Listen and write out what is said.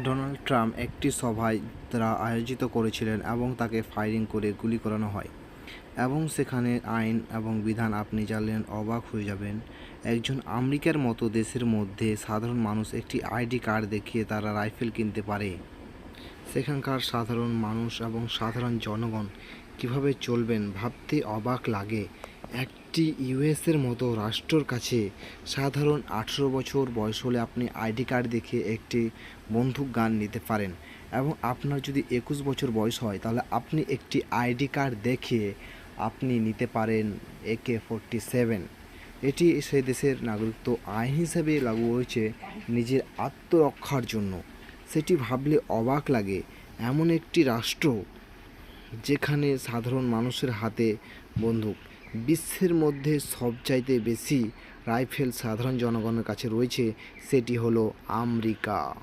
Donald Trump একটি সভায় তারা আয়োজিত করেছিলেন এবং তাকে ফায়ারিং করে গুলি করানো হয় এবং সেখানে আইন এবং বিধান আপনি জানলেন অবাক হয়ে যাবেন। একজন আমেরিকার মতো দেশের মধ্যে সাধারণ মানুষ একটি আইডি কার্ড দেখিয়ে তারা রাইফেল কিনতে পারে। সেখানকার সাধারণ মানুষ এবং সাধারণ জনগণ কিভাবে চলবেন ভাবতে অবাক লাগে। একটি ইউএসের মতো রাষ্ট্রের কাছে সাধারণ 18 বছর বয়স হলে আপনি আইডি কার্ড দেখে একটি বন্দুক গান নিতে পারেন এবং আপনার যদি 21 বছর বয়স হয় তাহলে আপনি একটি আইডি কার্ড দেখিয়ে আপনি নিতে পারেন AK-47। এটি সে দেশের নাগরিকত্ব আইন হিসেবে লাগু হয়েছে নিজের আত্মরক্ষার জন্য। সেটি ভাবলে অবাক লাগে, এমন একটি রাষ্ট্র যেখানে সাধারণ মানুষের হাতে বন্দুক। বিশ্বের মধ্যে সবচাইতে বেশি রাইফেল সাধারণ জনগণের কাছে রয়েছে, সেটি হলো আমেরিকা।